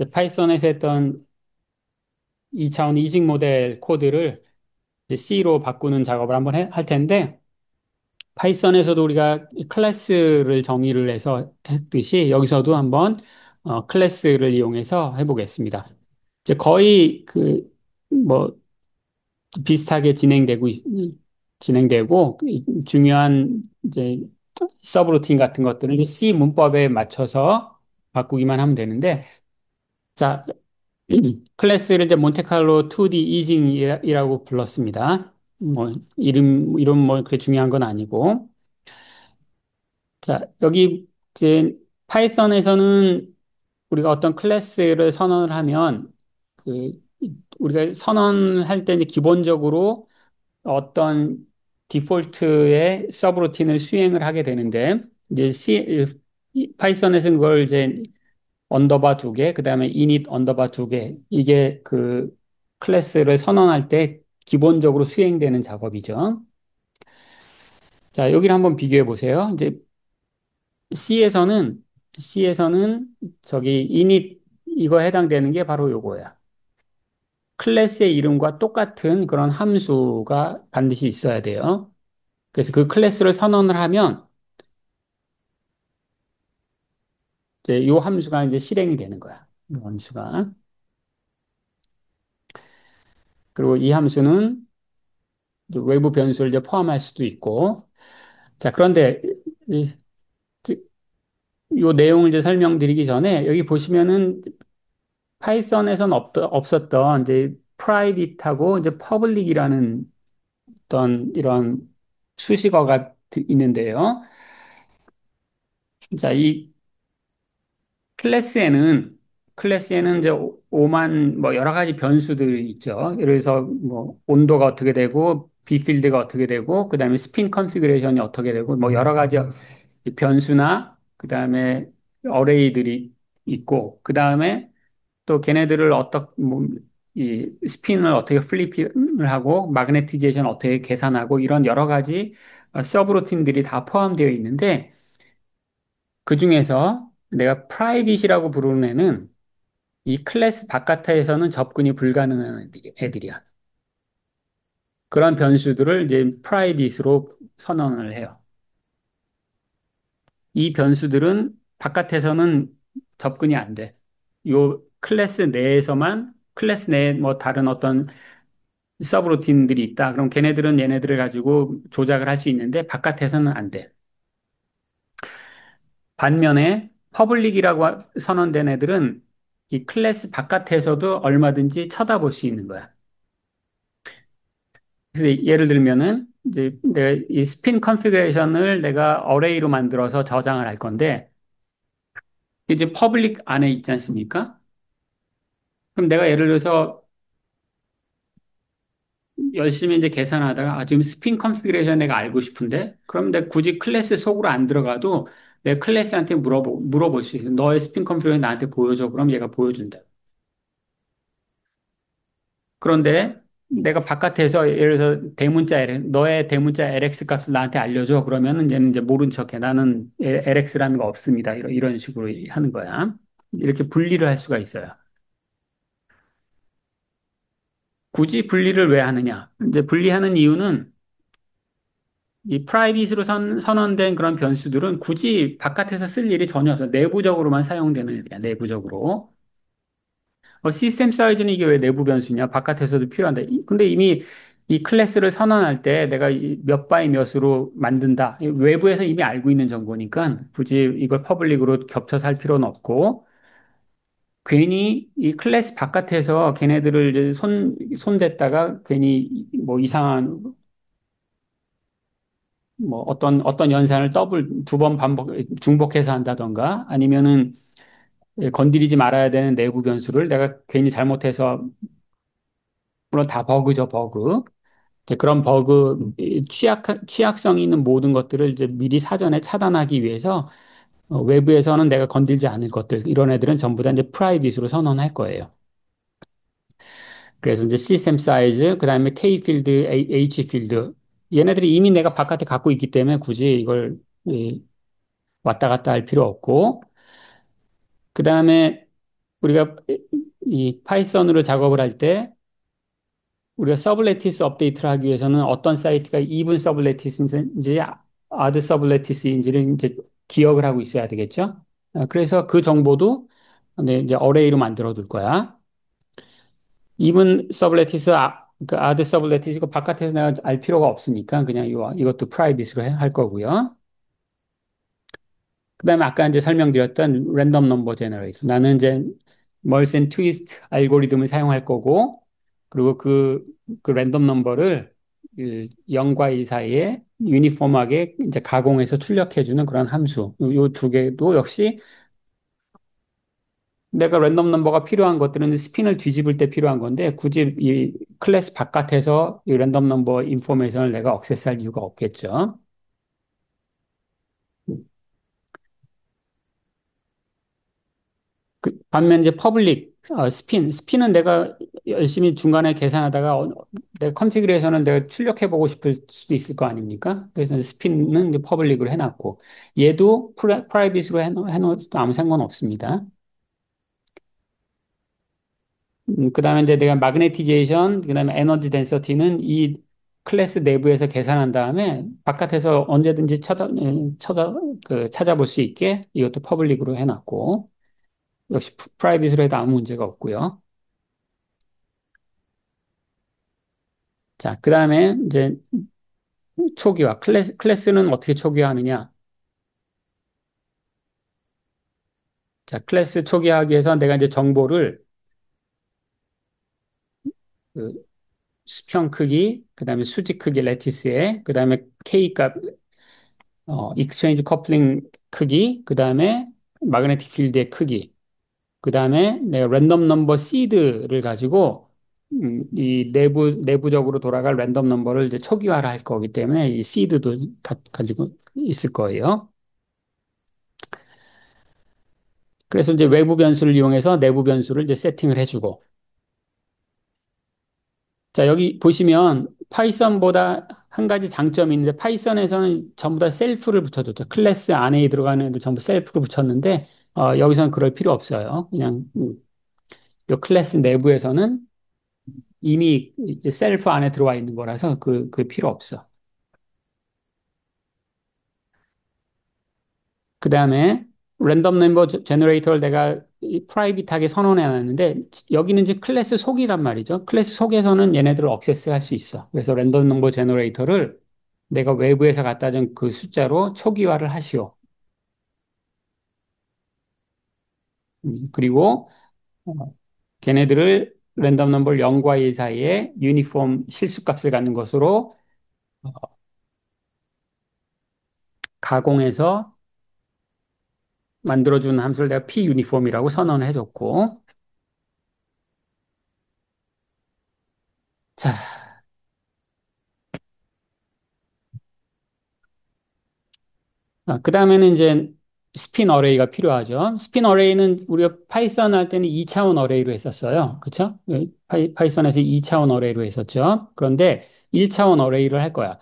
파이썬에서 했던 2차원 이직 모델 코드를 이제 C로 바꾸는 작업을 한번 할 텐데, 파이썬에서도 우리가 클래스를 정의를 해서 했듯이 여기서도 한번 클래스를 이용해서 해보겠습니다. 이제 거의 뭐 비슷하게 진행되고 중요한 이제 서브루틴 같은 것들은 C 문법에 맞춰서 바꾸기만 하면 되는데, 자, 클래스를 이제 몬테칼로 2D 이징이라고 불렀습니다. 뭐 이름 뭐 그렇게 중요한 건 아니고. 자, 여기 이제 파이썬에서는 우리가 어떤 클래스를 선언을 하면 그 우리가 선언할 때 이제 기본적으로 어떤 디폴트의 서브루틴을 수행을 하게 되는데, 이제 파이썬에서는 그걸 이제 언더바 두 개, 그다음에 init 언더바 두 개, 이게 클래스를 선언할 때 기본적으로 수행되는 작업이죠. 자, 여기를 한번 비교해 보세요. 이제 C에서는 C에서는 저기 init 이거 해당되는 게 바로 요거야. 클래스의 이름과 똑같은 그런 함수가 반드시 있어야 돼요. 그래서 그 클래스를 선언을 하면 이제 요 함수가 이제 실행이 되는 거야. 이 함수가. 그리고 이 함수는 이제 외부 변수를 이제 포함할 수도 있고. 자, 그런데 이, 요 내용을 이제 설명드리기 전에 여기 보시면은 파이썬에선 없었던 이제 프라이빗하고 이제 퍼블릭이라는 어떤 이런 수식어가 있는데요. 자, 이 클래스에는 클래스에는 이제 오만 뭐 여러 가지 변수들이 있죠. 예를 들어서 뭐 온도가 어떻게 되고 비필드가 어떻게 되고 그다음에 스핀 컨피그레이션이 어떻게 되고 뭐 여러 가지 변수나 그다음에 어레이들이 있고 그다음에 또 걔네들을 이 스핀을 어떻게 플립을 하고 마그네티제이션 어떻게 계산하고 이런 여러 가지 서브루틴들이 다 포함되어 있는데 그 중에서 내가 프라이빗이라고 부르는 애는 이 클래스 바깥에서는 접근이 불가능한 애들이야. 그런 변수들을 이제 프라이빗으로 선언을 해요. 이 변수들은 바깥에서는 접근이 안 돼. 요 클래스 내에서만 클래스 내에 뭐 다른 어떤 서브루틴들이 있다. 그럼 걔네들은 얘네들을 가지고 조작을 할 수 있는데 바깥에서는 안 돼. 반면에 퍼블릭이라고 선언된 애들은 이 클래스 바깥에서도 얼마든지 쳐다볼 수 있는 거야. 그래서 예를 들면은 이제 내가 이 스핀 컨피그레이션을 내가 어레이로 만들어서 저장을 할 건데 이제 퍼블릭 안에 있지 않습니까? 그럼 내가 예를 들어서 열심히 이제 계산하다가 지금 스핀 컨피그레이션 내가 알고 싶은데 그럼 내가 굳이 클래스 속으로 안 들어가도 내 클래스한테 물어볼 수 있어. 너의 스핀 컨피그레이션 나한테 보여줘. 그럼 얘가 보여준다. 그런데 내가 바깥에서 예를 들어서 너의 대문자 LX 값을 나한테 알려줘. 그러면은 얘는 이제 모른 척해. 나는 LX라는 거 없습니다. 이런 식으로 하는 거야. 이렇게 분리를 할 수가 있어요. 굳이 분리를 왜 하느냐? 이제 분리하는 이유는 이 프라이빗으로 선언된 그런 변수들은 굳이 바깥에서 쓸 일이 전혀 없어. 내부적으로만 사용되는 일이야. 내부적으로. 시스템 사이즈는 이게 왜 내부 변수냐? 바깥에서도 필요한다. 근데 이미 이 클래스를 선언할 때 내가 몇 바이 몇으로 만든다. 외부에서 이미 알고 있는 정보니까 굳이 이걸 퍼블릭으로 겹쳐서 할 필요는 없고 괜히 이 클래스 바깥에서 걔네들을 이제 손댔다가 괜히 뭐 이상한 뭐 어떤 연산을 두 번 중복해서 한다던가 아니면은 건드리지 말아야 되는 내부 변수를 내가 괜히 잘못해서 물론 다 버그죠, 버그. 이제 그런 버그, 취약성이 있는 모든 것들을 이제 미리 사전에 차단하기 위해서 외부에서는 내가 건들지 않을 것들, 이런 애들은 전부 다 이제 프라이빗으로 선언할 거예요. 그래서 이제 시스템 사이즈, 그 다음에 K 필드, H 필드, 얘네들이 이미 내가 바깥에 갖고 있기 때문에 굳이 이걸 왔다 갔다 할 필요 없고, 그 다음에 우리가 이 파이썬으로 작업을 할 때 우리가 서블레티스 업데이트를 하기 위해서는 어떤 사이트가 이븐 서블레티스인지 아드 서블레티스인지를 이제 기억을 하고 있어야 되겠죠. 그래서 그 정보도 네, 이제 어레이로 만들어 둘 거야. 이븐 서블레티스, 그 아드 서블레티스 이거 바깥에서 내가 알 필요가 없으니까 그냥 이것도 프라이빗으로 할 거고요. 그다음에 아까 이제 설명드렸던 랜덤 넘버 제너레이터. 나는 이제 멀스 앤 트위스트 알고리즘을 사용할 거고, 그리고 그 랜덤 넘버를 0과 1 사이에 유니폼하게 이제 가공해서 출력해주는 그런 함수. 요 두 개도 역시 내가 랜덤 넘버가 필요한 것들은 스핀을 뒤집을 때 필요한 건데, 굳이 이 클래스 바깥에서 이 랜덤 넘버 인포메이션을 내가 억세스할 이유가 없겠죠. 반면 이제 퍼블릭 스핀은 내가 열심히 중간에 계산하다가 내 컨피그레이션을 내가 출력해 보고 싶을 수도 있을 거 아닙니까? 그래서 스핀은 이제 퍼블릭으로 해놨고 얘도 프라이빗으로 해놓어도 아무 상관 없습니다. 그다음에 이제 내가 마그네티제이션 그다음에 에너지 덴서티는 이 클래스 내부에서 계산한 다음에 바깥에서 언제든지 찾아볼 수 있게 이것도 퍼블릭으로 해놨고 역시 프라이빗으로 해도 아무 문제가 없고요. 자, 그 다음에 이제 초기화. 클래스는 어떻게 초기화하느냐? 자, 클래스 초기화하기 위해서 내가 이제 정보를 그 수평 크기, 그 다음에 수직 크기 레티스에, 그 다음에 K 값, 익스체인지 커플링 크기, 그 다음에 마그네틱 필드의 크기, 그 다음에 내가 랜덤 넘버 시드를 가지고 이 내부적으로 돌아갈 랜덤 넘버를 이제 초기화를 할 거기 때문에 이 시드도 가지고 있을 거예요. 그래서 이제 외부 변수를 이용해서 내부 변수를 이제 세팅을 해주고. 자, 여기 보시면 파이썬보다 한 가지 장점이 있는데 파이썬에서는 전부 다 셀프를 붙여줬죠. 클래스 안에 들어가는 애들 전부 셀프를 붙였는데 여기서는 그럴 필요 없어요. 그냥 이 클래스 내부에서는 이미 셀프 안에 들어와 있는 거라서 그 필요 없어. 그 다음에 랜덤 넘버 제너레이터를 내가 프라이빗하게 선언해 놨는데 여기는 이제 클래스 속이란 말이죠. 클래스 속에서는 얘네들을 억세스할 수 있어. 그래서 랜덤 넘버 제너레이터를 내가 외부에서 갖다 준 그 숫자로 초기화를 하시오. 그리고 어, 걔네들을 랜덤 넘버 0과 1 사이에 유니폼 실수값을 갖는 것으로 어, 가공해서 만들어준 함수를 내가 p 유니폼이라고 선언을 해줬고 자, 그 다음에는 이제 스핀 어레이가 필요하죠. 스핀 어레이는 우리가 파이썬 할 때는 2차원 어레이로 했었어요. 그렇죠? 파이썬에서 2차원 어레이로 했었죠. 그런데 1차원 어레이를 할 거야.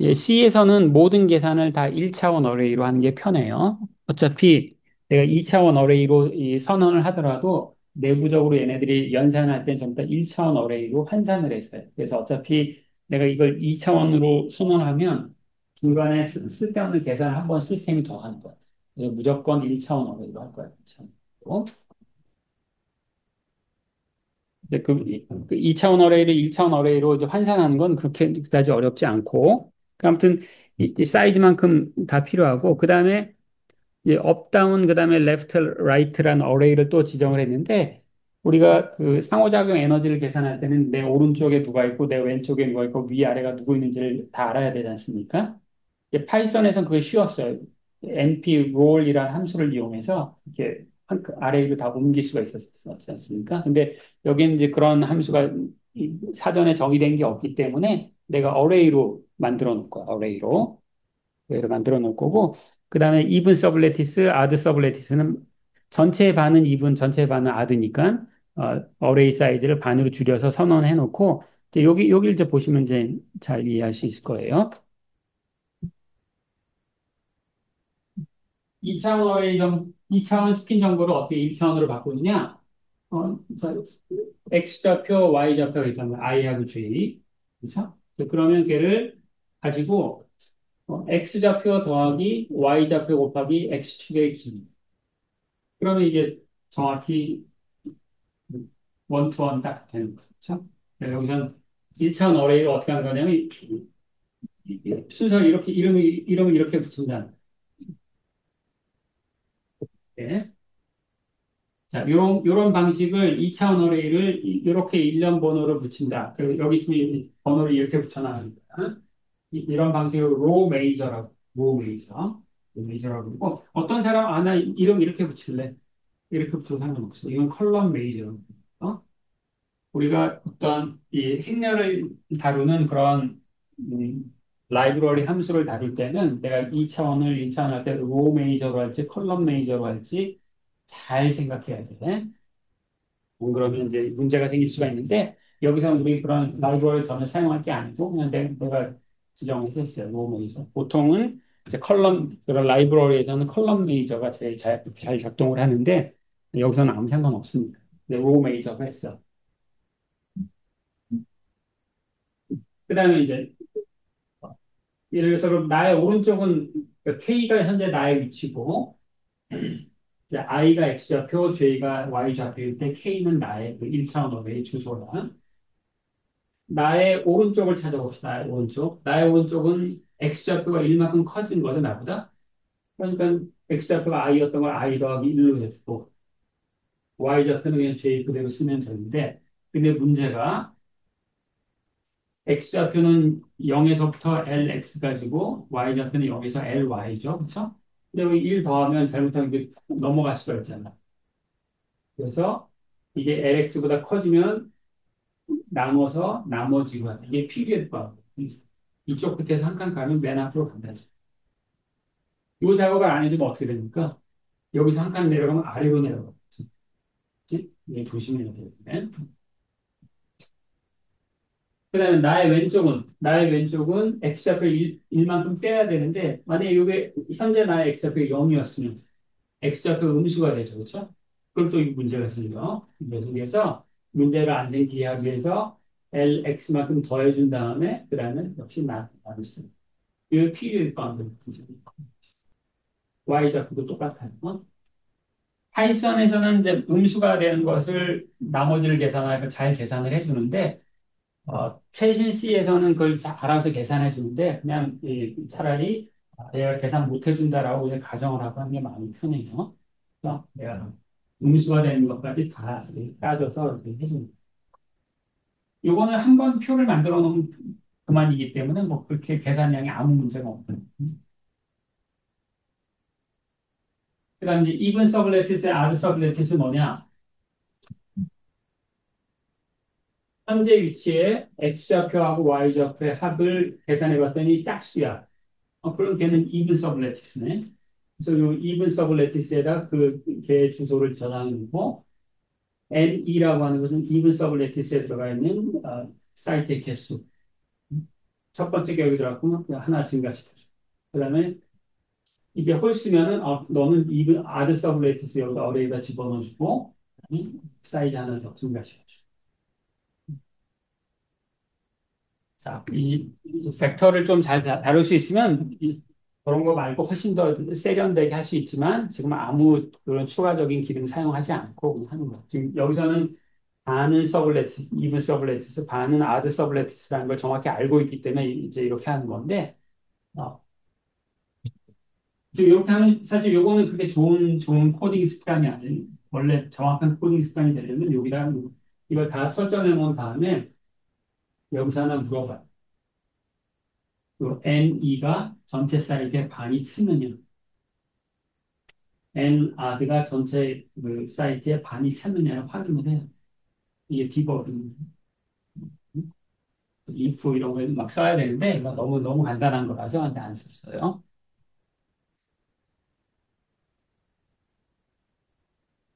예, C에서는 모든 계산을 다 1차원 어레이로 하는 게 편해요. 어차피 내가 2차원 어레이로 이 선언을 하더라도 내부적으로 얘네들이 연산할 땐 전부 다 1차원 어레이로 환산을 했어요. 그래서 어차피 내가 이걸 2차원으로 선언하면 중간에 쓸데없는 계산을 한 번 시스템이 더 하는 거야. 그래서 무조건 1차원 어레이로 할 거야. 1차원. 근데 그 2차원 어레이를 1차원 어레이로 이제 환산하는 건 그렇게 그다지 어렵지 않고 아무튼 이 사이즈만큼 다 필요하고 그다음에 이제 업 다운 그다음에 레프트 라이트라는 어레이를 또 지정을 했는데 우리가 그 상호작용 에너지를 계산할 때는 내 오른쪽에 누가 있고 내 왼쪽에 누가 있고 위아래가 누구 있는지를 다 알아야 되지 않습니까? 이제 파이썬에서는 그게 쉬웠어요. np roll이라는 함수를 이용해서 이렇게 그 아래로 다 옮길 수가 있었지 않습니까? 근데 여기는 이제 그런 함수가 사전에 정의된 게 없기 때문에 내가 어레이로 만들어 놓을 거야. 어레이로 만들어 놓을 거고 그다음에 even 서블레티스, 아드 서블레티스는 전체의 반은 even, 전체의 반은 아드니까 어레이 사이즈를 반으로 줄여서 선언해 놓고 이제 여기 이제 보시면 이제 잘 이해할 수 있을 거예요. 2차원 스핀 정보를 어떻게 1차원으로 바꾸느냐? 자, X좌표, Y좌표가 있다면 I하고 J. 그렇죠? 그러면 걔를 가지고 X좌표 더하기 Y좌표 곱하기 X축의 기. 그러면 이게 정확히 원투원 딱 되는 거죠. 그렇죠? 여기서 1차원 어레이를 어떻게 하는 거냐면 순서를 이렇게 이름을 이렇게 붙인다. 네. 자, 요런 방식을 2차원 어레이를 이렇게 일련 번호를 붙인다. 그리고 여기 있으면 이 번호를 이렇게 붙여놔야 다 이런 방식으로 로 메이저, 로 메이저라고 그러고, 어떤 사람, 나 이름 이렇게 붙일래. 이렇게 붙여도 상관없어. 이건 컬럼 메이저. 어? 우리가 어떤 이 행렬을 다루는 그런, 라이브러리 함수를 다룰 때는 내가 2차원을 1차원 할 때 로 메이저로 할지 컬럼 메이저로 할지 잘 생각해야 돼. 그러면 이제 문제가 생길 수가 있는데 여기서 우리 그런 라이브러리 전혀 사용할 게 아니고 그냥 내가 지정해서 했어요. 로우 메이저. 보통은 이제 그런 라이브러리에서는 컬럼 메이저가 제일 잘 작동을 하는데 여기서는 아무 상관없습니다. 로우 메이저가 했어. 그다음에 이제 예를 들어서 그럼 나의 오른쪽은 K가 현재 나의 위치고 이제 I가 X좌표, J가 Y좌표일 때 K는 나의 그 1차원 어레이 주소라. 나의 오른쪽을 찾아봅시다. 나의 오른쪽. 나의 오른쪽은 x좌표가 1만큼 커진 거죠, 나보다. 그러니까 x좌표가 i였던 걸 i 더하기 1로 해주고 y좌표는 그냥 j 그대로 쓰면 되는데 근데 문제가 x좌표는 0에서부터 lx까지고 y좌표는 0에서 ly죠. 그렇죠? 근데 여기 1 더하면 잘못하면 이게 넘어갈 수가 있잖아. 그래서 이게 lx보다 커지면 나눠서 나머지로 하는 이게 필요했던 이쪽 끝에서 한 칸 가면 맨 앞으로 간다. 이 작업을 안 해주면 어떻게 됩니까? 여기서 한 칸 내려가면 아래로 내려가겠지. 이 조심해야 되는데. 그다음에 나의 왼쪽은 x좌표 1만큼 빼야 되는데 만약에 이게 현재 나의 x좌표 0이었으면 x좌표 음수가 되죠. 그렇죠? 그럼 또 이 문제가 생겨. 그래서 문제를 안 생기게 하기 위해서 lx만큼 더해준 다음에 그다음에 역시 나눌 수. 이 필요일 거거든요. y좌표도 똑같아요. 파이썬에서는 이제 음수가 되는 것을 나머지를 계산하고 잘 계산을 해주는데 최신 C에서는 그걸 알아서 계산해 주는데 그냥 차라리 얘가 계산 못 해준다라고 그냥 가정을 하고 하는 게 마음이 편해요. 그래서 내가 음수가 되는 것까지 다 따져서 이렇게 해줍니다. 요거는 한 번 표를 만들어 놓으면 그만이기 때문에 뭐 그렇게 계산량이 아무 문제가 없어요. 그다음 이제 even 서블레티스, odd 서블레티스 뭐냐? 현재 위치에 x좌표하고 y좌표의 합을 계산해 봤더니 짝수야. 그럼 걔는 even 서블레티스네. 그래서 이 even 서블레티스에다 걔 주소를 저장해 놓고 NE라고 하는 것은 even 서블레티스에 들어가 있는 사이트의 개수. 첫 번째 격이 들어갔고 하나 증가시켜줘. 그다음에 이게 홀수면은 너는 even odd 서블레티스 여기다 어레이에다 집어넣어주고 사이즈 하나 더 증가시켜줘. 자, 이 벡터를 좀 잘 다룰 수 있으면 그런 거 말고 훨씬 더 세련되게 할 수 있지만 지금 아무 그런 추가적인 기능 사용하지 않고 그냥 하는 거. 지금 여기서는 반은 서블레티스, 이브 서블레티스, 반은 아드 서블레티스라는 걸 정확히 알고 있기 때문에 이제 이렇게 하는 건데, 어, 지금 이렇게 하면 사실 요거는 그게 좋은 코딩 습관이 아니에요. 원래 정확한 코딩 습관이 되려면 여기다 이걸 다 설정해 놓은 다음에 여기서 하나 물어봐요. 그 N2가 전체 사이즈의 반이 찼느냐? N아드가 전체 그 사이트의 반이 찼느냐를 확인을 해요. 이게 디버깅, if 이런 거 막 써야 되는데 이거 너무 간단한 거라서 안 썼어요.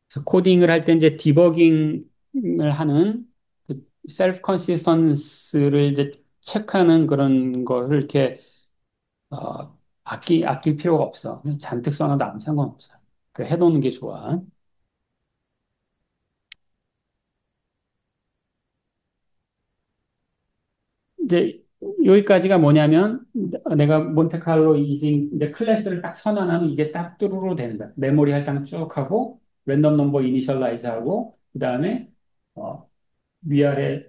그래서 코딩을 할 때 이제 디버깅을 하는 그 셀프 컨시스턴스를 이제 체크하는 그런 거를 이렇게 아낄 필요가 없어. 그냥 잔뜩 써놔도 아무 상관없어. 그 해놓는 게 좋아. 이제 여기까지가 뭐냐면 내가 몬테칼로 이징 이제 클래스를 딱 선언하면 이게 딱 뚜루루 되는 거야. 메모리 할당 쭉 하고 랜덤 넘버 이니셜라이즈 하고 그다음에 어, 위아래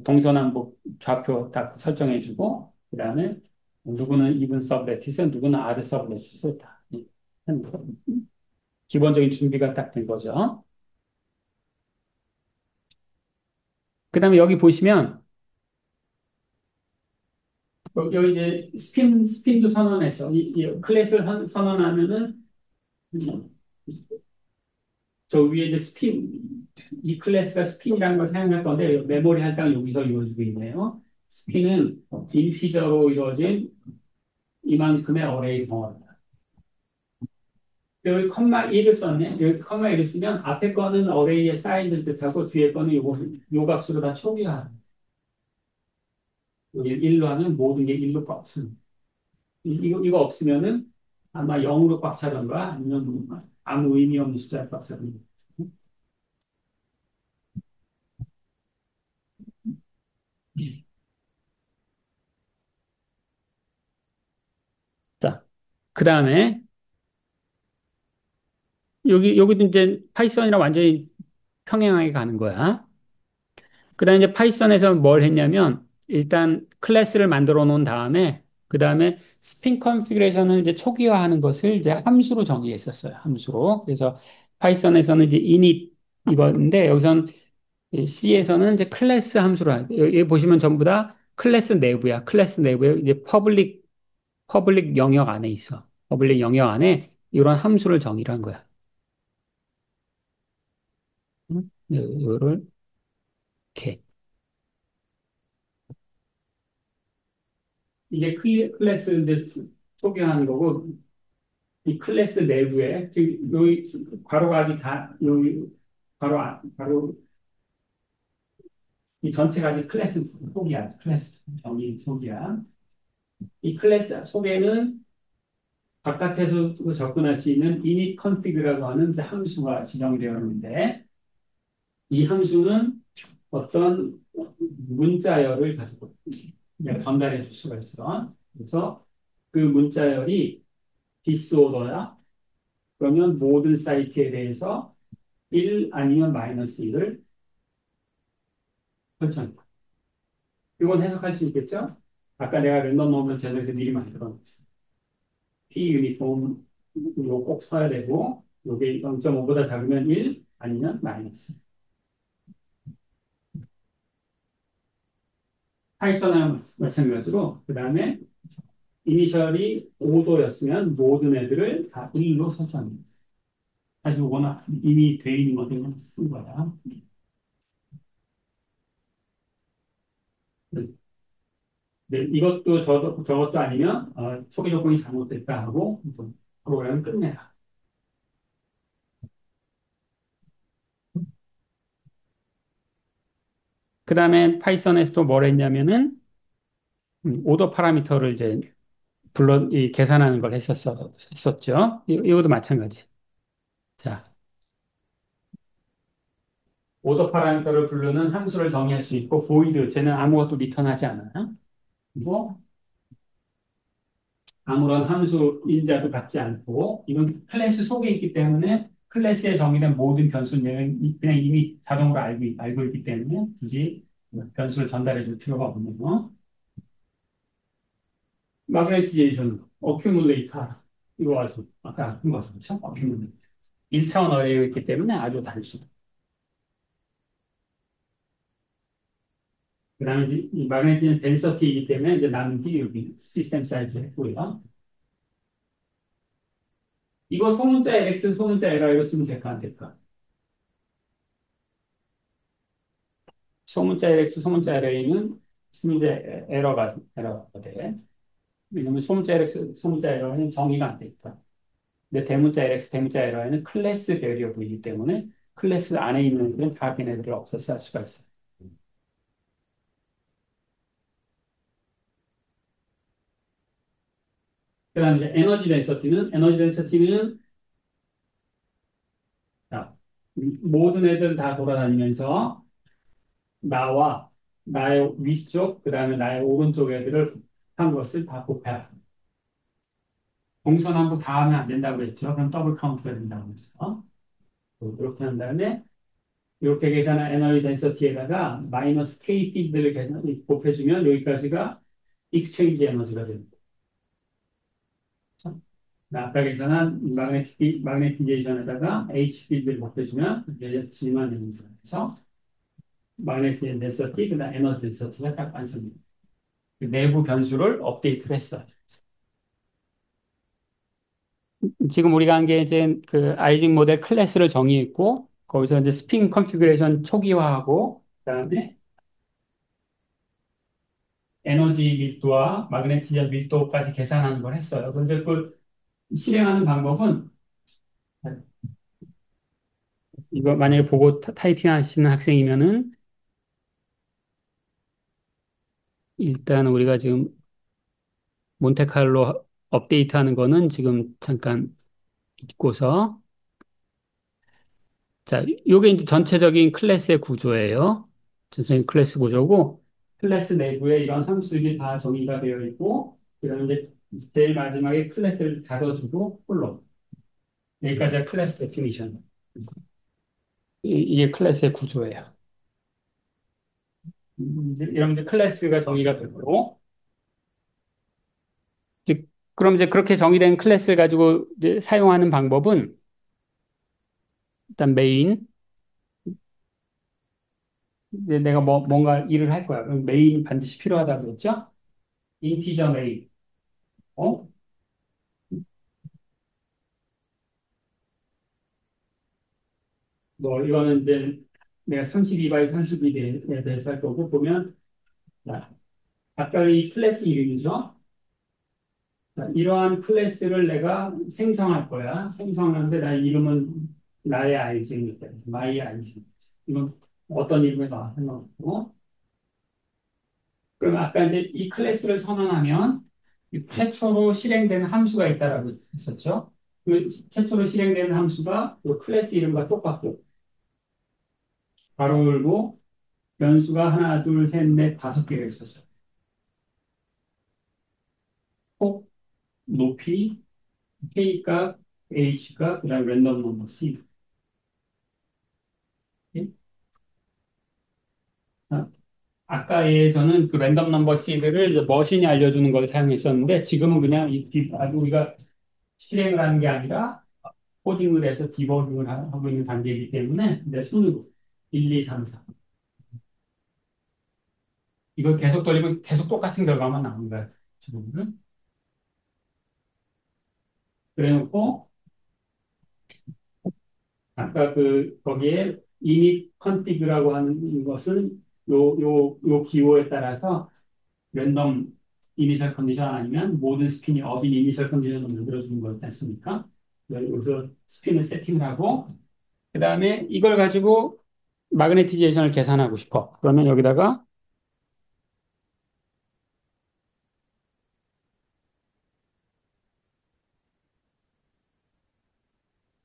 동서남북 좌표 딱 설정해 주고 그다음에 누구는 이븐 서브레티스 누구는 아드 서브레티스 다 기본적인 준비가 딱 된 거죠. 그다음에 여기 보시면 여기 이제 스핀도 선언했어. 이 클래스를 선언하면은 저 위에 이제 이 클래스가 스핀이라는 걸 사용할 건데 메모리 할당은 여기서 이루어지고 있네요. 스핀은 인티저로 이루어진 이만큼의 어레이 덩어리다. 여기 컴마 1을 썼네. 여기 컴마 1을 쓰면 앞에 거는 어레이의 사이즈를 뜻하고 뒤에 거는 요 값으로 다 초기화하는. 여기 1로 하면 모든 게 1로 꽉 차는. 이거 없으면은 아마 0으로 꽉 차던가 아니면 아무 의미 없는 숫자를 꽉 차던가. 자, 그 다음에 여기도 이제 파이썬이랑 완전히 평행하게 가는 거야. 그 다음에 이제 파이썬에서 뭘 했냐면 일단 클래스를 만들어 놓은 다음에 그 다음에 스핀 컨피그레이션을 이제 초기화하는 것을 이제 함수로 정의했었어요. 함수로. 그래서 파이썬에서는 이제 init 이건데 여기선 C에서는 이제 클래스 함수로 여기 보시면 전부 다 클래스 내부야. 클래스 내부에 이제 퍼블릭 영역 안에 있어. 퍼블릭 영역 안에 이런 함수를 정의를 한 거야. 이거를 이렇게 이게 클래스 이제 소개하는 거고 이 클래스 내부에 지금 여기 괄호가 아직 다 여기 괄호 이 전체가 아직 클래스 속이야. 클래스 정의 속이야. 이 클래스 속에는 바깥에서 접근할 수 있는 init config라고 하는 이제 함수가 지정이 되어 있는데 이 함수는 어떤 문자열을 가지고 전달해 줄 수가 있어. 그래서 그 문자열이 디스오더야. 그러면 모든 사이트에 대해서 1 아니면 마이너스 1을 설정해. 이건 해석할 수 있겠죠? 아까 내가 랜덤 넘버 제너레이터 미리 만들어 놨어. P 유니폼 이거 꼭 써야 되고 이게 0.5보다 작으면 1 아니면 마이너스. 파이썬이랑 마찬가지로 그 다음에 이니셜이 5도였으면 모든 애들을 다 1로 설정합니다. 사실 이거는 이미 돼 있는 것들만 쓴 거야. 네, 이것도 저것도 아니면 초기 조건이 잘못됐다 하고 프로그램을 끝내라. 그 다음에 파이썬에서 또 뭘 했냐면은 오더 파라미터를 이제 계산하는 걸 했었죠. 이것도 마찬가지. 자, 오더 파라미터를 부르는 함수를 정의할 수 있고 void 쟤는 아무것도 리턴하지 않아요. 그리고 아무런 함수 인자도 갖지 않고 이건 클래스 속에 있기 때문에 클래스에 정의된 모든 변수는 그냥 이미 자동으로 알고 있기 때문에 굳이 변수를 전달해 줄 필요가 없네요. 마그네티제이션, 어큐뮬레이터 이거 아주 아까 한 거죠. 그렇죠? 어큐뮬레이터. 1차원 어레이가 있기 때문에 아주 단순. 그다음에 이 마그네티는 덴서티이기 때문에 이제 나누기 여기 시스템 사이즈 했고요. 이거 소문자 LX, 소문자 LR로 쓰면 될까 안 될까? 소문자 LX, 소문자 LA는 쓰면 이제 에러가 돼. 왜냐면 소문자 LX, 소문자 LR는 정의가 안 돼 있다. 근데 대문자 LX, 대문자 LR는 클래스 베리어블이기 때문에 클래스 안에 있는 애들은 다 걔네들을 없애서 할 수가 있어. 그다음에 이제 에너지 덴서티는 자, 모든 애들 다 돌아다니면서 나와 나의 위쪽, 그 다음에 나의 오른쪽 애들을 한 것을 다 곱해야 돼. 동서남북 다 하면 안 된다고 그랬죠. 그럼 더블 카운트가 된다고 그랬어. 이렇게 한 다음에 이렇게 계산한 에너지 덴서티에다가 마이너스 K 필드를 곱해주면 여기까지가 익스체인지 에너지가 됩니다. 아까 계산한 마그네티제이션에다가 H 필드를 곱해주면 이제 G만 에너지가 돼서 마그네틱 덴서티, 그다음 에너지 덴서티가 딱 완성됩니다. 그 내부 변수를 업데이트를 했어요. 지금 우리가 한 게 이제 그 아이징 모델 클래스를 정의했고 거기서 이제 스핀 컨피그레이션 초기화하고 그다음에 에너지 밀도와 마그네티즘 밀도까지 계산하는 걸 했어요. 그런데 그 실행하는 방법은 이거 만약에 보고 타이핑 하시는 학생이면은 일단 우리가 지금 몬테칼로 업데이트하는 거는 지금 잠깐 잊고서 자, 요게 이제 전체적인 클래스의 구조예요. 전체적인 클래스 구조고 클래스 내부에 이런 함수들이 다 정의가 되어 있고 그다음에 이제 제일 마지막에 클래스를 닫아주고 홀로 여기까지가 클래스 데피니션. 이게 클래스의 구조예요. 이제 이런 이제 클래스가 정의가 되고 이제 그럼 이제 그렇게 정의된 클래스를 가지고 이제 사용하는 방법은 일단 메인 이제 내가 뭔가 일을 할 거야. 그럼 메인 반드시 필요하다고 그랬죠? 인티저 메인. 어? 뭐 이거는 이제 내가 32 32에 대해서 할 거고 보면 자, 아까 이 클래스 이름이죠. 자, 이러한 클래스를 내가 생성할 거야. 생성하는데 나 이름은 나의 아이징이다. 마이 아이징. 이건 어떤 이름에 상관없고. 그럼 아까 이제 이 클래스를 선언하면 이 최초로 실행되는 함수가 있다라고 했었죠. 그 최초로 실행되는 함수가 그 클래스 이름과 똑같고 가로 열고 변수가 하나, 둘, 셋, 넷, 다섯 개가 있었어요. 폭, 높이, K값, H값, 그다음 랜덤 넘버 C. 예? 아, 아까 얘에서는 그 랜덤 넘버 C들을 이제 머신이 알려주는 걸 사용했었는데 지금은 그냥 우리가 실행을 하는 게 아니라 코딩을 해서 디버깅을 하고 있는 단계이기 때문에 이제 순으로 1, 2, 3, 4 이걸 계속 돌리면 계속 똑같은 결과만 나오는 거예요. 지금은. 그래놓고 아까 그 거기에 init config라고 하는 것은 요 기호에 따라서 랜덤 이니셜 컨디션 아니면 모든 스핀이 업인 이니셜 컨디션을 만들어주는 거지 않습니까? 여기서 스핀을 세팅을 하고 그 다음에 이걸 가지고 마그네티제이션을 계산하고 싶어. 그러면 여기다가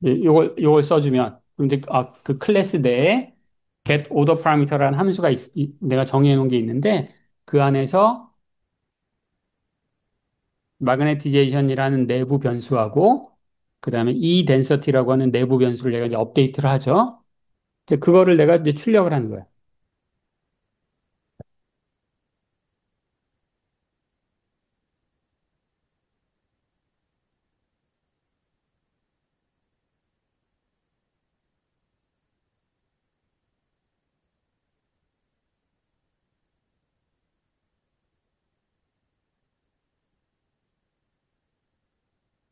요걸 써주면 그럼 이제 그 클래스 내에 get order parameter라는 함수가 내가 정해 놓은 게 있는데 그 안에서 마그네티제이션이라는 내부 변수하고 그다음에 이 density라고 하는 내부 변수를 내가 이제 업데이트를 하죠. 이제 그거를 내가 이제 출력을 하는 거야.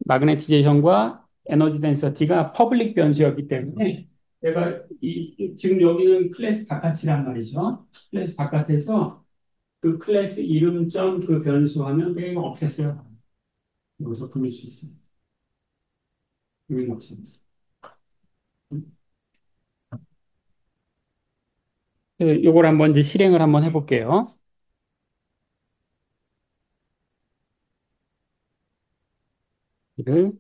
마그네티제이션과 에너지 덴서티가 퍼블릭 변수였기 때문에 내가 지금 여기는 클래스 바깥이란 말이죠. 클래스 바깥에서 그 클래스 이름점 그 변수 하면 그냥 없앴어요. 여기서 돌릴 수 있습니다. 여기는 없습니다. 요걸 한번 이제 실행을 한번 해볼게요. 이를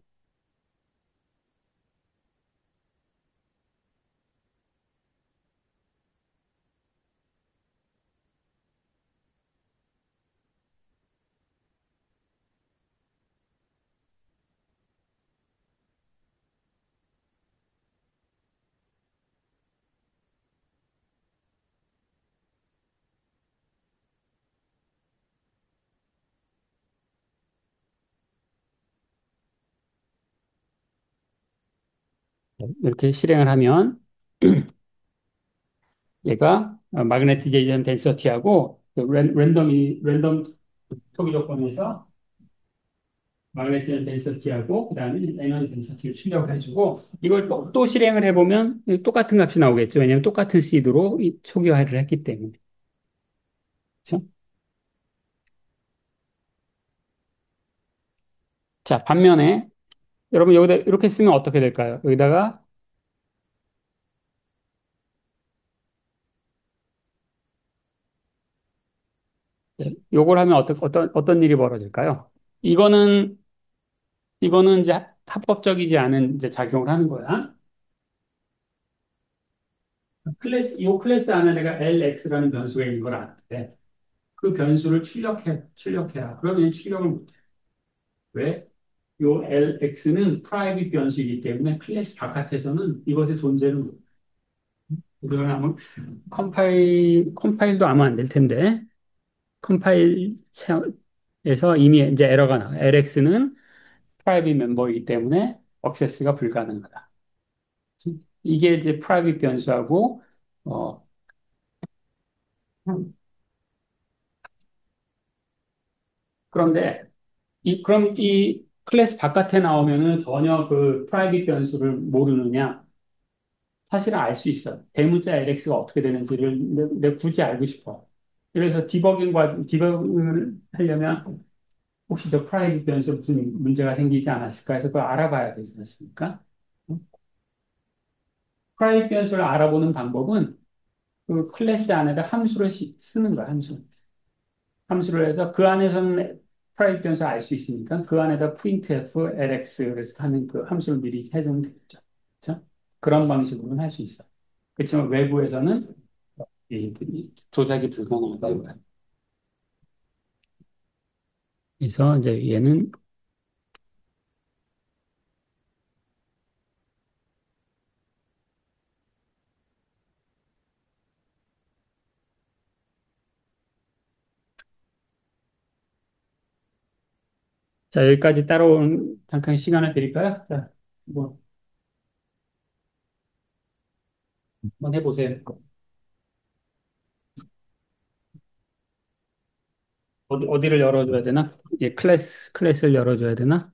이렇게 실행을 하면 얘가 마그네티제이션 덴서티하고 랜덤 초기 조건에서 마그네티즘 덴서티하고 그다음에 에너지 덴서티를 출력을 해주고 이걸 또 실행을 해보면 똑같은 값이 나오겠죠. 왜냐하면 똑같은 시드로 초기화를 했기 때문에. 그렇죠? 자, 반면에 여러분 여기다 이렇게 쓰면 어떻게 될까요? 여기다가 요걸 하면 어떤 일이 벌어질까요? 이거는 이거는 이제 합법적이지 않은 이제 작용을 하는 거야. 요 클래스 안에 내가 LX라는 변수가 있는 걸 아는데 그 변수를 출력해라. 그러면 출력을 못해. 왜? 요 LX는 프라이빗 변수이기 때문에 클래스 바깥에서는 이것의 존재를 못. 그러면 컴파일도 아마 안 될 텐데 컴파일에서 이미 이제 에러가 나와. LX는 프라이빗 멤버이기 때문에 액세스가 불가능하다. 이게 이제 프라이빗 변수하고 어 그런데 그럼 이 클래스 바깥에 나오면은 전혀 그 프라이빗 변수를 모르느냐? 사실은 알 수 있어. 대문자 LX가 어떻게 되는지를 내가 굳이 알고 싶어. 그래서 디버깅을 하려면 혹시 저 프라이빗 변수에 무슨 문제가 생기지 않았을까 해서 그걸 알아봐야 되지 않습니까? 프라이빗 변수를 알아보는 방법은 그 클래스 안에다 함수를 쓰는 거야, 함수. 함수를 해서 그 안에서는 프라이빗 변수를 알 수 있으니까 그 안에다 printf lx 그래서 하는 그 함수를 미리 해주면 되겠죠. 그렇죠? 그런 방식으로는 할 수 있어. 그렇지만 외부에서는 이 조작이 불가능하다 이거야. 그래서 이제 얘는 자 여기까지 따라온 잠깐 시간을 드릴까요? 자, 뭐 한번 해보세요. 어디를 열어줘야 되나? 예, 클래스를 열어줘야 되나?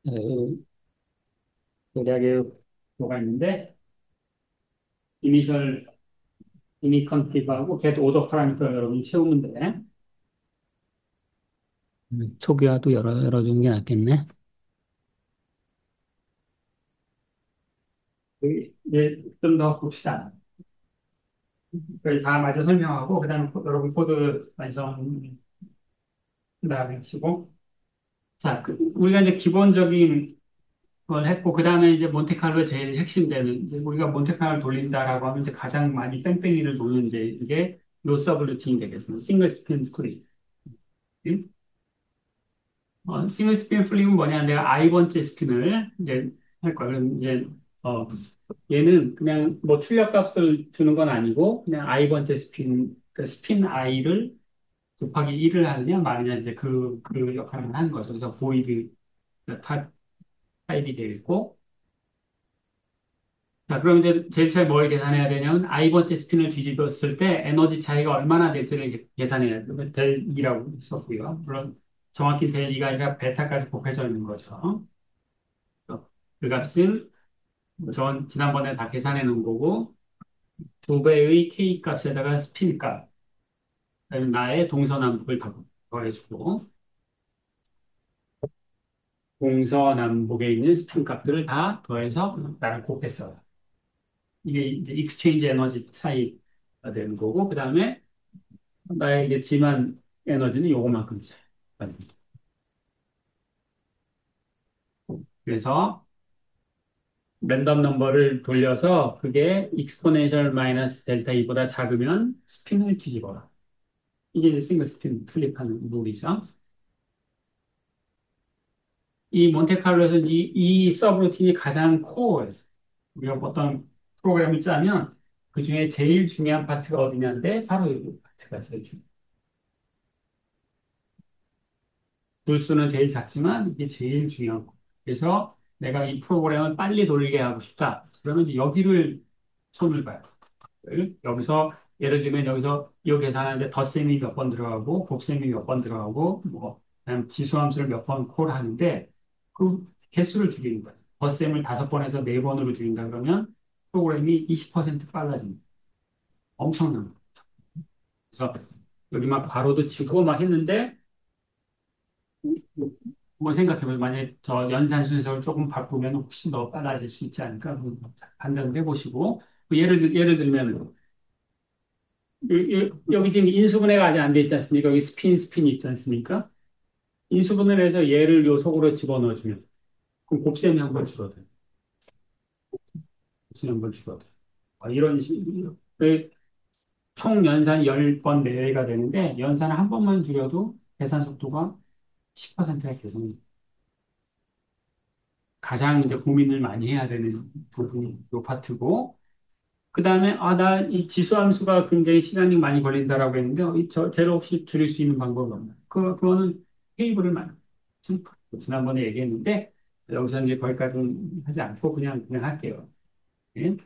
예, 대략에 뭐가 있는데 이니셜 이니컨티브하고 get 오더 파라미터 여러분이 채우면 돼. 초기화도 열어주는 게 낫겠네. 이제 좀 더 봅시다. 그걸 다 마저 설명하고 그다음에 여러분 코드 완성 그다음에 치고 자 우리가 이제 기본적인 걸 했고 그다음에 이제 몬테칼로의 제일 핵심되는 이제 우리가 몬테칼로 돌린다라고 하면 이제 가장 많이 뺑뺑이를 도는 이제 이게 로서블 루틴이 되겠습니다. 싱글 스핀 플립. 싱글 스핀 플립은 뭐냐? 내가 I 번째 스핀을 이제 할 거야. 그럼 이제 어 얘는 그냥 뭐 출력 값을 주는 건 아니고 그냥 I 번째 스핀 그 스핀 I를 곱하기 1을 하느냐 마느냐 이제 그 역할을 하는 거죠. 그래서 void 타입이 되겠고 자, 그럼 이제 제일 처음에 뭘 계산해야 되냐면 i번째 스핀을 뒤집었을 때 에너지 차이가 얼마나 될지를 계산해야 돼요. 델 E라고 썼고요. 물론 정확히 델 E가 아니라 베타까지 곱해져 있는 거죠. 그 값은 지난번에 다 계산해 놓은 거고 두 배의 K 값에다가 스핀 값, 그다음에 나의 동서남북을 더해주고 동서남북에 있는 스핀 값들을 다 더해서 나를 곱했어요. 이게 이제 익스체인지 에너지 차이가 되는 거고 그다음에 나에게 지만 에너지는 요거만큼 차이. 그래서 랜덤 넘버를 돌려서 그게 익스포넨셜 마이너스 델타 E보다 작으면 스핀을 뒤집어라. 이게 이제 싱글 스핀 플립하는 룰이죠. 이 몬테칼로에서 이 서브루틴이 가장 코어예요. 우리가 어떤 프로그램을 짜면 그 중에 제일 중요한 파트가 어디냐인데 바로 이 파트가 제일 중요해요. 불수는 제일 작지만 이게 제일 중요한 거. 그래서 내가 이 프로그램을 빨리 돌리게 하고 싶다. 그러면 이제 여기를 손을 봐요. 여기서 예를 들면 여기서 이 계산하는데 덧셈이 몇 번 들어가고 곱셈이 몇 번 들어가고 뭐 그다음 지수함수를 몇 번 콜하는데 그 개수를 줄이는 거예요. 덧셈을 5번에서 4번으로 줄인다 그러면 프로그램이 20% 빨라집니다. 엄청난 거예요. 그래서 여기 막 괄호도 치고 막 했는데 뭐 생각해보면 만약에 저 연산 순서를 조금 바꾸면 훨씬 더 빨라질 수 있지 않을까 판단을 해보시고 예를 들면 여기 지금 인수분해가 아직 안 돼 있지 않습니까? 여기 스핀 있지 않습니까? 인수분해를 해서 얘를 요 속으로 집어넣어주면 그럼 곱셈이 한 번 줄어들어요. 곱셈이 한 번 줄어들어요. 이런 식으로 총 연산이 10번 내외가 되는데 연산을 한 번만 줄여도 계산 속도가 10%가 개선이 가장 이제 고민을 많이 해야 되는 부분이 요 파트고 그 다음에 나 이 지수함수가 굉장히 시간이 많이 걸린다라고 했는데 쟤를 혹시 줄일 수 있는 방법은 없나? 그거는 테이블을 지난번에 얘기했는데 여기서는 이제 거기까지는 하지 않고 그냥 할게요. 예?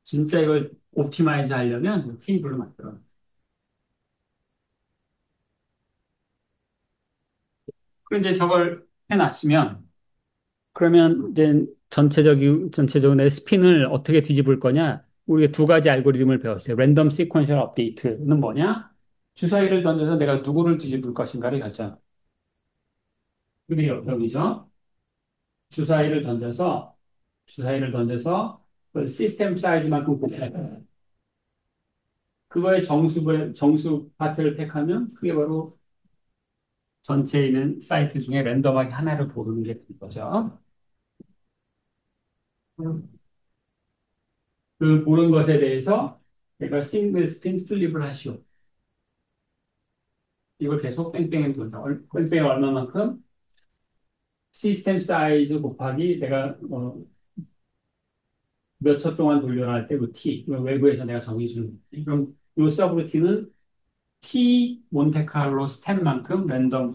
진짜 이걸 옵티마이즈 하려면 테이블을 만들어. 그럼 이제 저걸 해놨으면 그러면 이제 전체적으로 내 스핀을 어떻게 뒤집을 거냐? 우리가 두 가지 알고리즘을 배웠어요. 랜덤 시퀀셜 업데이트는 뭐냐? 주사위를 던져서 내가 누구를 뒤집을 것인가를 결정. 그래요, 여기서 주사위를 던져서 그 시스템 사이즈만큼 곱해요. 그거의 정수 파트를 택하면 그게 바로 전체에 있는 사이트 중에 랜덤하게 하나를 고르는 게 되는 거죠. 그 고른 것에 대해서 내가 싱글 스핀 플립을 하시오. 이걸 계속 뺑뺑이 돈다. 뺑뺑이 얼마만큼? 시스템 사이즈 곱하기 내가 몇 초 동안 돌려라 때 그 t 외부에서 내가 정해주는 그럼 이 서브루틴은 t 몬테카를로 스텝만큼 랜덤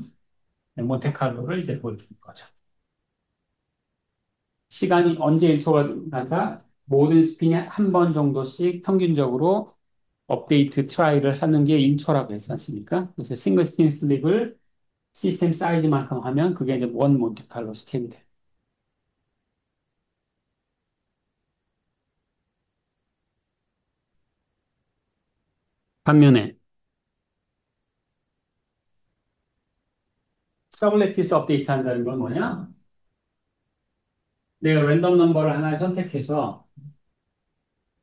몬테카를로를 이제 보여주는 거죠. 시간이 언제 1초가 나가 모든 스핀이 한 번 정도씩 평균적으로 업데이트 트라이를 하는 게 1초라고 했지 않습니까? 그래서 싱글 스핀 플립을 시스템 사이즈만큼 하면 그게 이제 원 몬테칼로 스텝이 돼요. 반면에 서블레티스 업데이트 한다는 건 뭐냐? 내가 랜덤 넘버를 하나 선택해서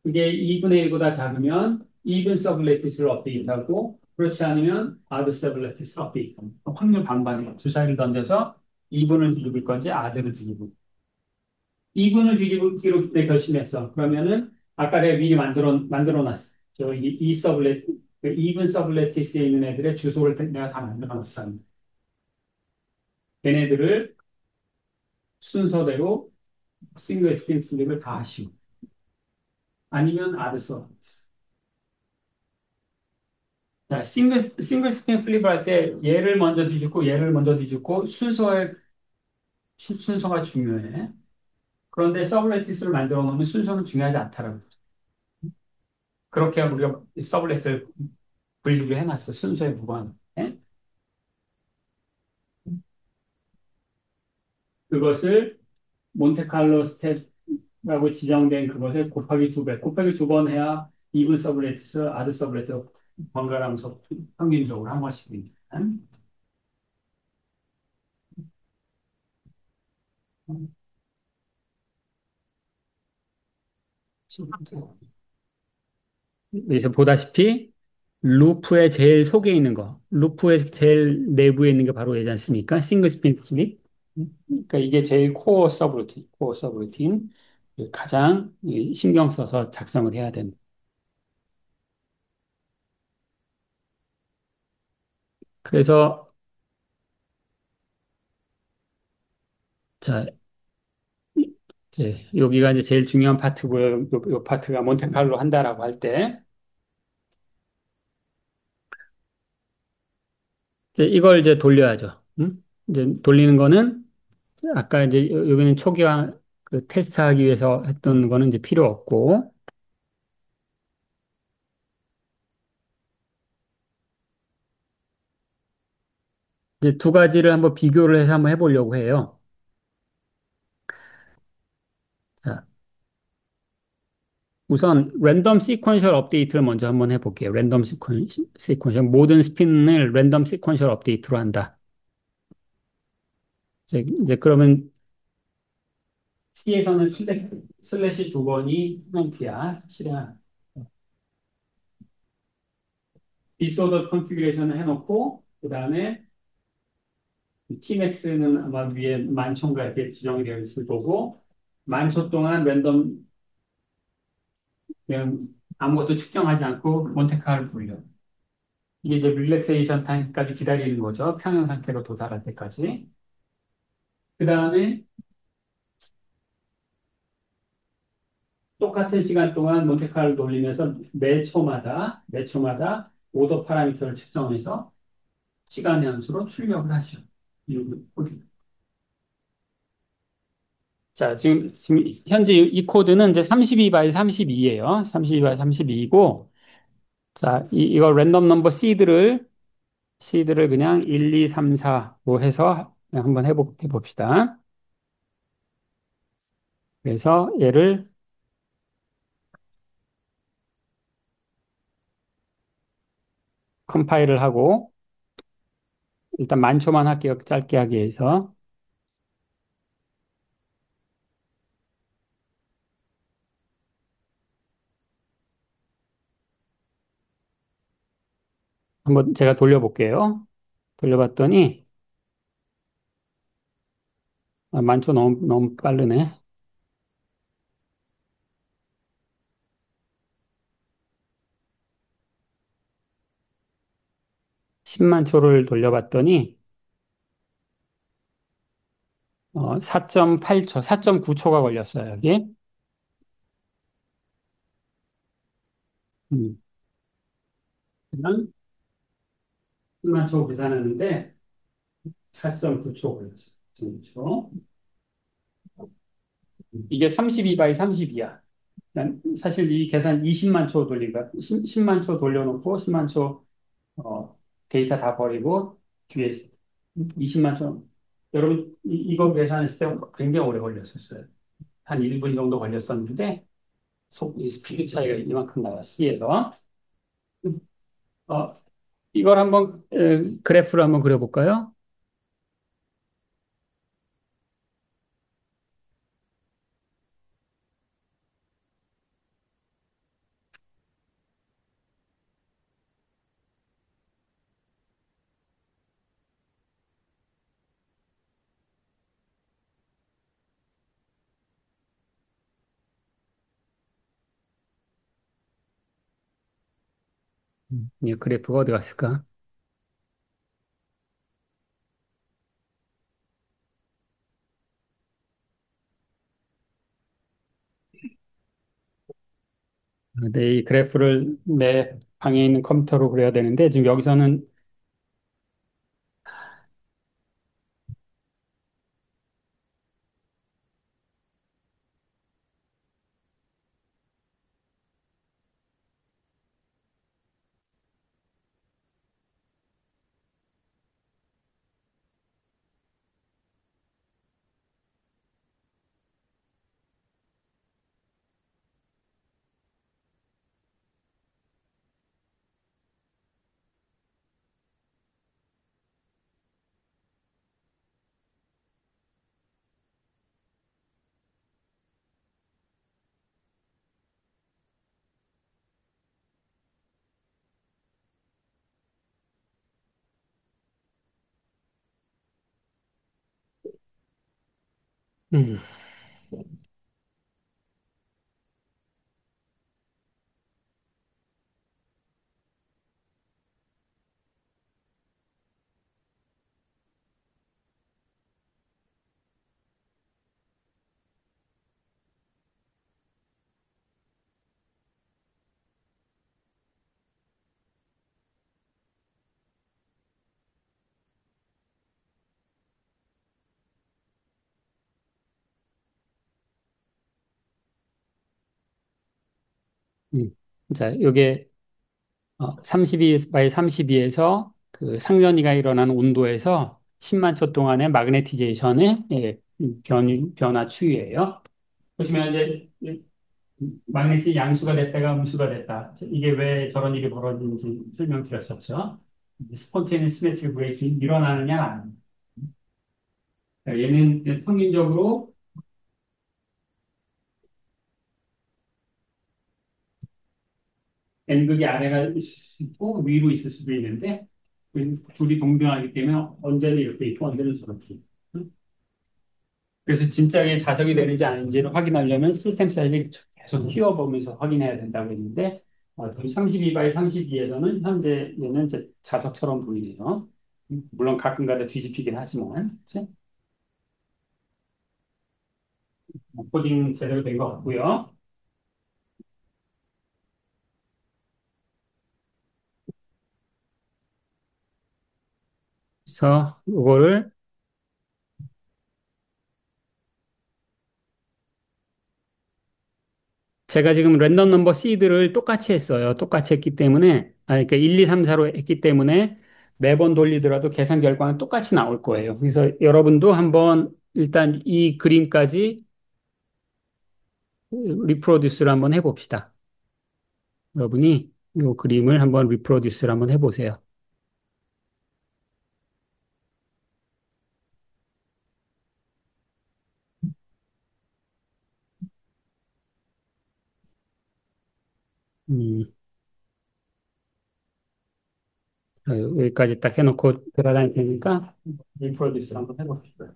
그게 2분의 1보다 작으면 even 서블레티스를 업데이트하고 그렇지 않으면 odd 서블레티스를 업데이트합니다. 확률 반반이에요. 주사위를 던져서 2분을 뒤집을 건지 odd를 뒤집을 2분을 뒤집기로 내 결심했어. 그러면은 아까 내가 미리 만들어 놨어. 이 서블레 even 서블레티스에 있는 애들의 주소를 내가 다 만들어 놨다. 걔네들을 순서대로 싱글 스핀 플립을 다 하시고 아니면 odd 서블레티스. 자, 싱글 스핀 플립을 할 때 얘를 먼저 뒤집고 얘를 먼저 뒤집고 순서가 중요해. 그런데 서블레티스를 만들어 놓으면 순서는 중요하지 않다라고. 그렇게 우리가 서블레트를 분리를 해놨어. 순서에 무관해. 그것을 몬테칼로 스텝라고 지정된 그것을 곱하기 2배. 곱하기 2번 해야 이분 서블레티스, 아드 서블레트 번갈아가면서 평균적으로 한 번씩입니다. 여기서 보다시피 루프의 제일 속에 있는 거, 루프의 제일 내부에 있는 게 바로 얘지 않습니까? 싱글 스핀 플립. 그러니까 이게 제일 코어 서브루틴 가장 신경 써서 작성을 해야 되는. 그래서 자, 여기가 이제 제일 중요한 파트고요. 요 파트가 몬테칼로 한다라고 할 때, 이걸 이제 돌려야죠. 응? 이제 돌리는 거는 아까 이제 여기는 초기화 그 테스트하기 위해서 했던 거는 이제 필요 없고, 이제 두 가지를 한번 비교를 해서 한번 해보려고 해요. 자, 우선 랜덤 시퀀셜 업데이트를 먼저 한번 해볼게요. 랜덤 시퀀셜 모든 스핀을 랜덤 시퀀셜 업데이트로 한다. 이제 그러면 C에서는 슬래시 두 번이 코멘트야. 실행 디소더 컨피그레이션을 해놓고 그 다음에 Tmax는 아마 위에 만초인가 이렇게 지정이 되어 있을 거고 만초 동안 랜덤 그냥 아무것도 측정하지 않고 몬테카를 돌려. 이게 이제 릴렉세이션 타임까지 기다리는 거죠. 평형 상태로 도달할 때까지. 그 다음에 똑같은 시간 동안 몬테카를 돌리면서 매 초마다 오더 파라미터를 측정해서 시간의 함수로 출력을 하죠. 이 코드. 자, 지금 현재 이 코드는 이제 32 바이 32예요. 32 바이 32이고, 자, 이거 랜덤 넘버 시드를 그냥 1, 2, 3, 4로 해서 그냥 한번 해봅시다. 그래서 얘를 컴파일을 하고, 일단 만초만 할게요. 짧게 하기 위해서. 한번 제가 돌려볼게요. 돌려봤더니, 만초 너무 빠르네. 10만 초를 돌려봤더니, 4.8초, 4.9초가 걸렸어요, 여기. 음, 그냥 10만 초 계산하는데 4.9초 걸렸어요. 4.9초. 이게 32 바이 32야. 사실 이 계산 20만 초 돌리니까 10만 초 돌려놓고 10만 초 데이터 다 버리고 뒤에 20만 초. 여러분 이거 계산했을 때 굉장히 오래 걸렸었어요. 한 1분 정도 걸렸었는데 이 스피드 차이가 이만큼 나요. C에서. 어, 이걸 한번 그래프로 한번 그려볼까요? 이 그래프가 어디 갔을까? 네, 이 그래프를 내 방에 있는 컴퓨터로 그려야 되는데 지금 여기서는 음, 음. 자, 요게 32 바이 32에서 그 상전이가 일어나는 온도에서 10만 초 동안의 마그네티제이션의 변화 추이예요. 보시면 이제 마그네틱 양수가 됐다가 음수가 됐다. 이게 왜 저런 일이 벌어지는지 설명드렸었죠. 스폰테니스 시메트릭 브레이킹 일어나느냐 안. 얘는 평균적으로 N극이 아래가 있을 수 있고 위로 있을 수도 있는데 둘이 동등하기 때문에 언제는 이렇게 있고 언제는 저렇게 있고. 그래서 진짜게 자석이 되는지 아닌지를 확인하려면 시스템 사이즈를 계속 키워보면서 확인해야 된다고 했는데 32 바이 32에서는 현재 얘는 이제 자석처럼 보이네요. 물론 가끔가다 뒤집히긴 하지만 그치? 코딩 제대로 된 것 같고요. 그래서 이거를 제가 지금 랜덤 넘버 시드를 똑같이 했어요. 똑같이 했기 때문에, 그러니까 1, 2, 3, 4로 했기 때문에 매번 돌리더라도 계산 결과는 똑같이 나올 거예요. 그래서 여러분도 한번 일단 이 그림까지 리프로듀스를 한번 해봅시다. 여러분이 이 그림을 한번 리프로듀스를 한번 해보세요. 음, 여기까지 딱 해놓고 돌아다닐 테니까 리프로듀스를 한번 해봅시다.